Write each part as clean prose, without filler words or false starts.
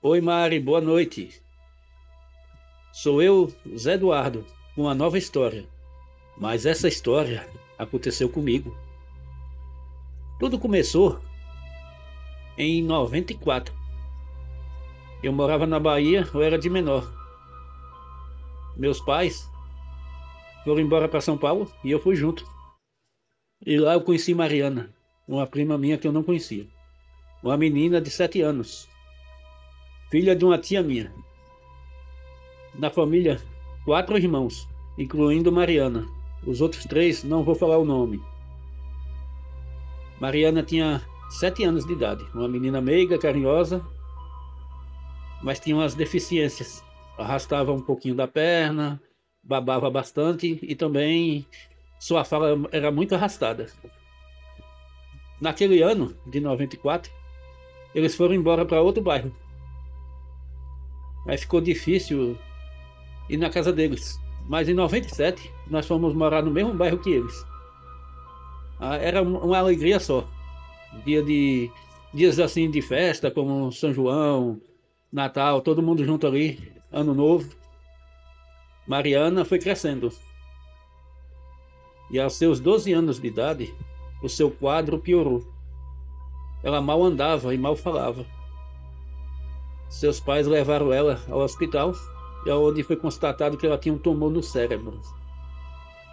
Oi, Mari, boa noite. Sou eu, Zé Eduardo, com uma nova história. Mas essa história aconteceu comigo. Tudo começou em 94. Eu morava na Bahia, eu era de menor. Meus pais foram embora para São Paulo e eu fui junto. E lá eu conheci Mariana, uma prima minha que eu não conhecia. Uma menina de 7 anos, filha de uma tia minha. Na família, 4 irmãos, incluindo Mariana. Os outros 3 não vou falar o nome. Mariana tinha 7 anos de idade, uma menina meiga, carinhosa, mas tinha umas deficiências. Arrastava um pouquinho da perna, babava bastante e também sua fala era muito arrastada. Naquele ano de 94, eles foram embora para outro bairro. Aí ficou difícil ir na casa deles. Mas em 97, nós fomos morar no mesmo bairro que eles. Era uma alegria só. Dia de dias assim de festa, como São João, Natal, todo mundo junto ali, Ano Novo. Mariana foi crescendo e aos seus 12 anos de idade, o seu quadro piorou. Ela mal andava e mal falava. Seus pais levaram ela ao hospital, e onde foi constatado que ela tinha um tumor no cérebro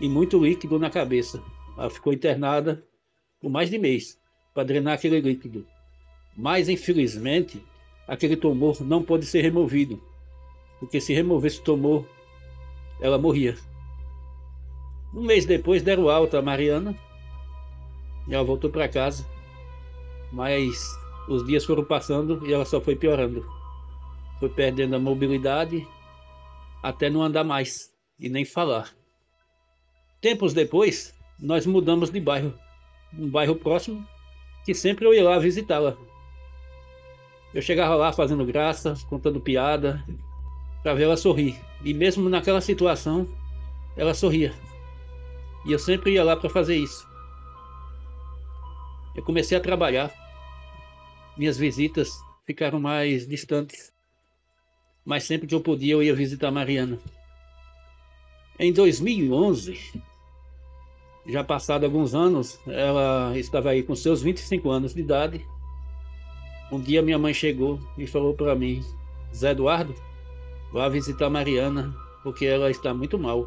e muito líquido na cabeça. Ela ficou internada por mais de mês para drenar aquele líquido. Mas, infelizmente, aquele tumor não pôde ser removido, porque se removesse o tumor, ela morria. Um mês depois deram alta a Mariana e ela voltou para casa, mas os dias foram passando e ela só foi piorando. Foi perdendo a mobilidade até não andar mais e nem falar. Tempos depois, nós mudamos de bairro, um bairro próximo, que sempre eu ia lá visitá-la. Eu chegava lá fazendo graça, contando piada, para ver ela sorrir. E mesmo naquela situação, ela sorria. E eu sempre ia lá para fazer isso. Eu comecei a trabalhar, minhas visitas ficaram mais distantes, mas sempre que eu podia eu ia visitar a Mariana. Em 2011, já passado alguns anos, ela estava aí com seus 25 anos de idade. Um dia minha mãe chegou e falou para mim: Zé Eduardo, vá visitar a Mariana, porque ela está muito mal.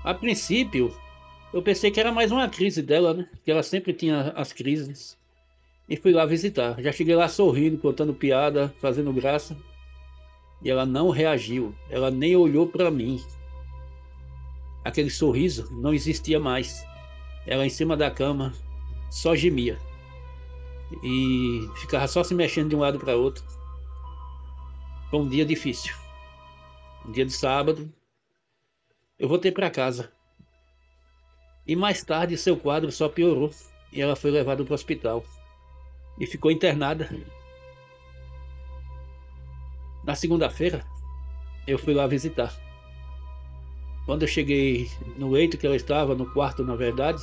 A princípio, eu pensei que era mais uma crise dela, né? Que ela sempre tinha as crises. E fui lá visitar. Já cheguei lá sorrindo, contando piada, fazendo graça. E ela não reagiu. Ela nem olhou para mim. Aquele sorriso não existia mais. Ela em cima da cama só gemia. E ficava só se mexendo de um lado para outro. Foi um dia difícil. Um dia de sábado. Eu voltei para casa. E mais tarde seu quadro só piorou. E ela foi levada para o hospital. E ficou internada. Na segunda-feira, eu fui lá visitar. Quando eu cheguei no leito que ela estava, no quarto, na verdade,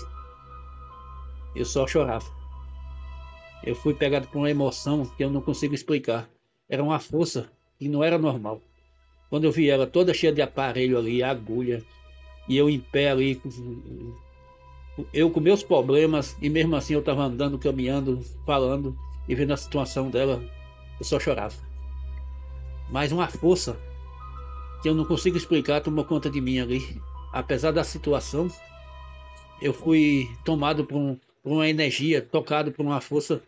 eu só chorava. Eu fui pegado por uma emoção que eu não consigo explicar. Era uma força que não era normal. Quando eu vi ela toda cheia de aparelho ali, agulha, e eu em pé ali, eu com meus problemas, e mesmo assim eu estava andando, caminhando, falando, e vendo a situação dela, eu só chorava. Mas uma força que eu não consigo explicar tomou conta de mim ali. Apesar da situação, eu fui tomado por uma energia, tocado por uma força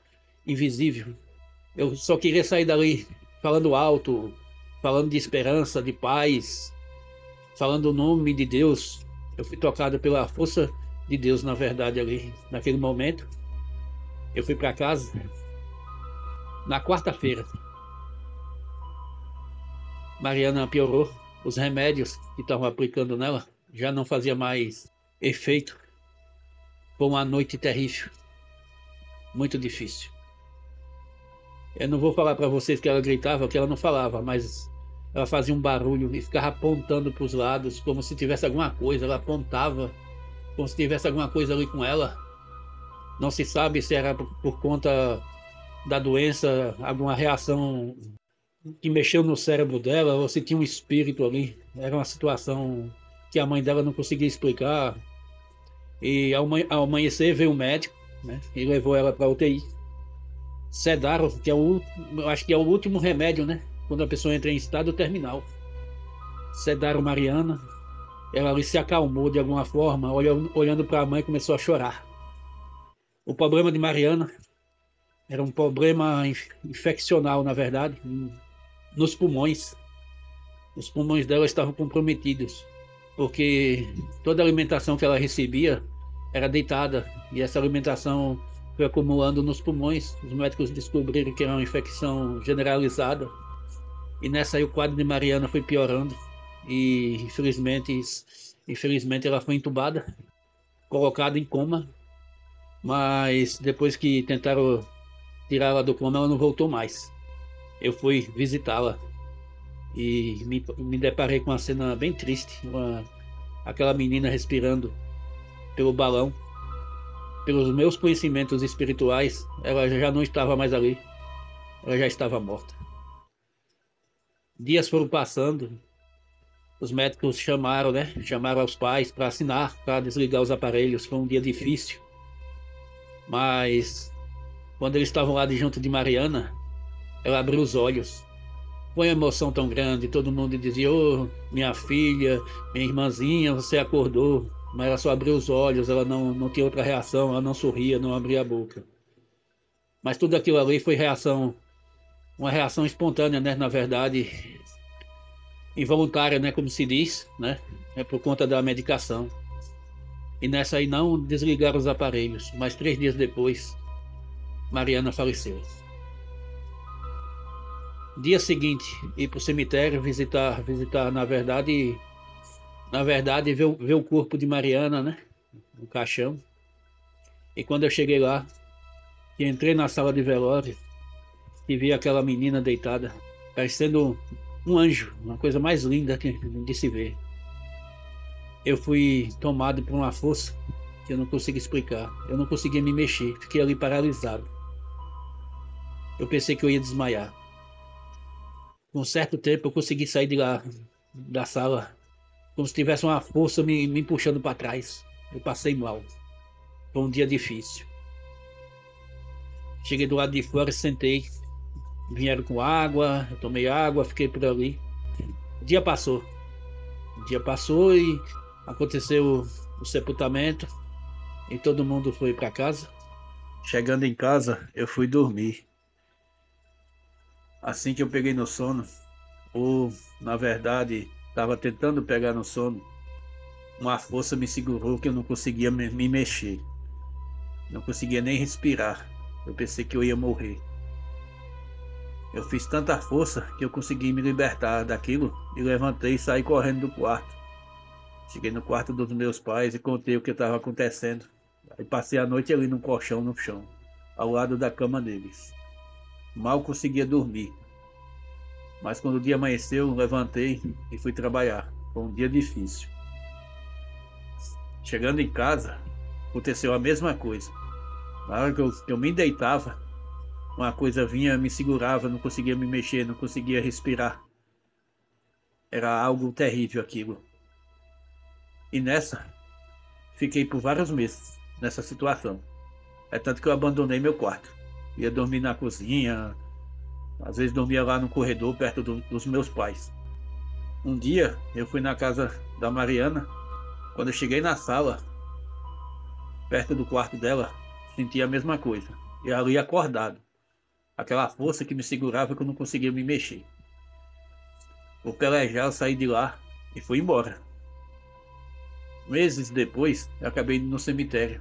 invisível. Eu só queria sair dali falando alto, falando de esperança, de paz, falando o nome de Deus. Eu fui tocado pela força de Deus, na verdade, ali, naquele momento. Eu fui para casa na quarta-feira. Mariana piorou. Os remédios que estavam aplicando nela já não fazia mais efeito. Foi uma noite terrível, muito difícil. Eu não vou falar para vocês que ela gritava, que ela não falava, mas ela fazia um barulho e ficava apontando para os lados, como se tivesse alguma coisa. Ela apontava, como se tivesse alguma coisa ali com ela. Não se sabe se era por conta da doença, alguma reação que mexeu no cérebro dela, ou se tinha um espírito ali. Era uma situação que a mãe dela não conseguia explicar. E ao amanhecer veio o médico, né, e levou ela para UTI. Sedaram, que é eu acho que é o último remédio, né? Quando a pessoa entra em estado terminal. Sedaram Mariana. Ela ali se acalmou de alguma forma, olhando para a mãe, começou a chorar. O problema de Mariana era um problema infeccional, na verdade, nos pulmões. Os pulmões dela estavam comprometidos, porque toda a alimentação que ela recebia era deitada, e essa alimentação foi acumulando nos pulmões. Os médicos descobriram que era uma infecção generalizada, e nessa aí o quadro de Mariana foi piorando, e infelizmente ela foi entubada, colocada em coma, mas depois que tentaram tirar ela do coma, ela não voltou mais. Eu fui visitá-la e me deparei com uma cena bem triste, aquela menina respirando pelo balão. Pelos meus conhecimentos espirituais, ela já não estava mais ali, ela já estava morta. Dias foram passando, os médicos chamaram, né? Chamaram os pais para assinar, para desligar os aparelhos. Foi um dia difícil, mas quando eles estavam lá junto de Mariana, ela abriu os olhos. Foi uma emoção tão grande, todo mundo dizia: "Ô, minha filha, minha irmãzinha, você acordou." Mas ela só abriu os olhos, ela não tinha outra reação, ela não sorria, não abria a boca. Mas tudo aquilo ali foi reação, uma reação espontânea, né? Na verdade, involuntária, né? Como se diz, né? É por conta da medicação. E nessa aí não desligaram os aparelhos, mas 3 dias depois, Mariana faleceu. Dia seguinte, ir para o cemitério visitar, na verdade, ver o corpo de Mariana, né? No caixão. E quando eu cheguei lá, e entrei na sala de velório e vi aquela menina deitada, parecendo um anjo, uma coisa mais linda de se ver. Eu fui tomado por uma força que eu não consigo explicar. Eu não conseguia me mexer, fiquei ali paralisado. Eu pensei que eu ia desmaiar. Com um certo tempo eu consegui sair de lá, da sala, como se tivesse uma força me puxando para trás. Eu passei mal. Foi um dia difícil. Cheguei do lado de fora, sentei. Vieram com água, eu tomei água, fiquei por ali. O dia passou. O dia passou e aconteceu o sepultamento e todo mundo foi para casa. Chegando em casa, eu fui dormir. Assim que eu peguei no sono, ou na verdade, estava tentando pegar no sono, uma força me segurou que eu não conseguia me mexer. Não conseguia nem respirar. Eu pensei que eu ia morrer. Eu fiz tanta força que eu consegui me libertar daquilo e levantei e saí correndo do quarto. Cheguei no quarto dos meus pais e contei o que estava acontecendo. Aí passei a noite ali no colchão no chão, ao lado da cama deles. Mal conseguia dormir. Mas quando o dia amanheceu, levantei e fui trabalhar. Foi um dia difícil. Chegando em casa, aconteceu a mesma coisa. Na hora que eu me deitava, uma coisa vinha, me segurava, não conseguia me mexer, não conseguia respirar. Era algo terrível aquilo. E nessa, fiquei por vários meses nessa situação. É tanto que eu abandonei meu quarto. Ia dormir na cozinha, às vezes dormia lá no corredor perto dos meus pais. Um dia eu fui na casa da Mariana. Quando eu cheguei na sala, perto do quarto dela, senti a mesma coisa. E ali acordado. Aquela força que me segurava que eu não conseguia me mexer. Vou pelejar, eu saí de lá e fui embora. Meses depois, eu acabei indo no cemitério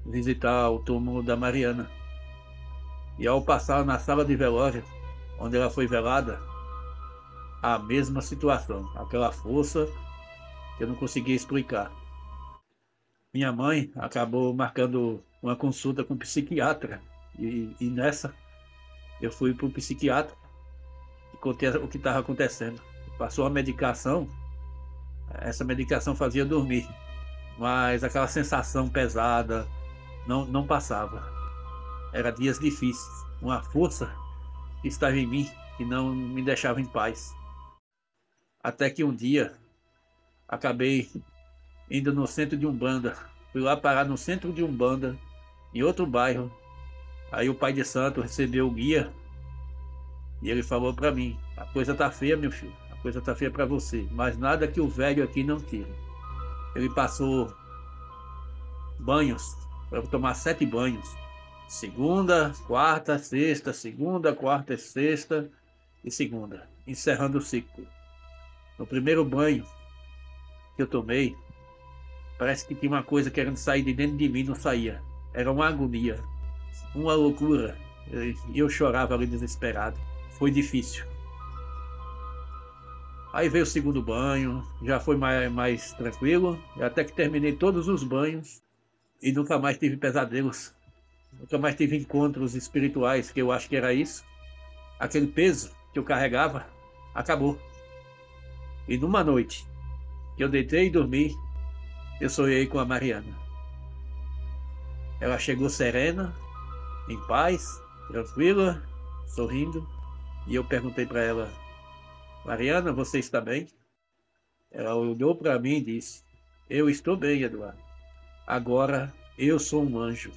visitar o túmulo da Mariana. E ao passar na sala de velório, onde ela foi velada, a mesma situação, aquela força que eu não conseguia explicar. Minha mãe acabou marcando uma consulta com um psiquiatra e nessa eu fui para o psiquiatra e contei o que estava acontecendo. Passou a medicação, essa medicação fazia dormir, mas aquela sensação pesada não passava. Era dias difíceis. uma força que estava em mim que não me deixava em paz. Até que um dia acabei indo no centro de Umbanda. Fui lá parar no centro de Umbanda, em outro bairro. Aí o pai de santo recebeu o guia e ele falou para mim: a coisa tá feia, meu filho, a coisa tá feia para você, mas nada que o velho aqui não tire. Ele passou banhos, para tomar 7 banhos. Segunda, quarta, sexta, segunda, quarta, sexta e segunda, encerrando o ciclo. No primeiro banho que eu tomei, parece que tinha uma coisa querendo sair de dentro de mim, não saía. Era uma agonia, uma loucura. Eu chorava ali desesperado. Foi difícil. Aí veio o segundo banho, já foi mais tranquilo, até que terminei todos os banhos e nunca mais tive pesadelos, nunca mais tive encontros espirituais, que eu acho que era isso. Aquele peso que eu carregava acabou. E numa noite que eu deitei e dormi, eu sonhei com a Mariana. Ela chegou serena, em paz, tranquila, sorrindo, e eu perguntei para ela: Mariana, você está bem? Ela olhou para mim e disse: eu estou bem, Eduardo. Agora eu sou um anjo.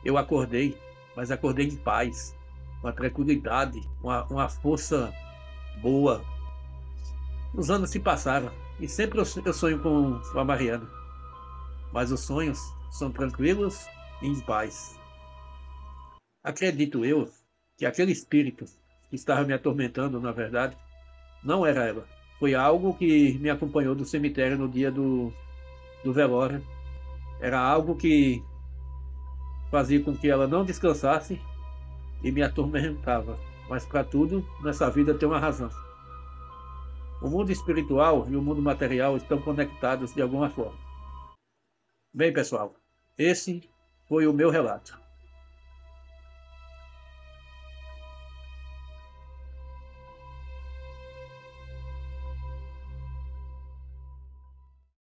Eu acordei, mas acordei em paz, uma tranquilidade, uma força boa. Os anos se passaram e sempre eu sonho com a Mariana, mas os sonhos são tranquilos e em paz. Acredito eu que aquele espírito que estava me atormentando, na verdade, não era ela. Foi algo que me acompanhou do cemitério no dia do velório. Era algo que fazia com que ela não descansasse e me atormentava. Mas para tudo, nessa vida tem uma razão. O mundo espiritual e o mundo material estão conectados de alguma forma. Bem, pessoal, esse foi o meu relato.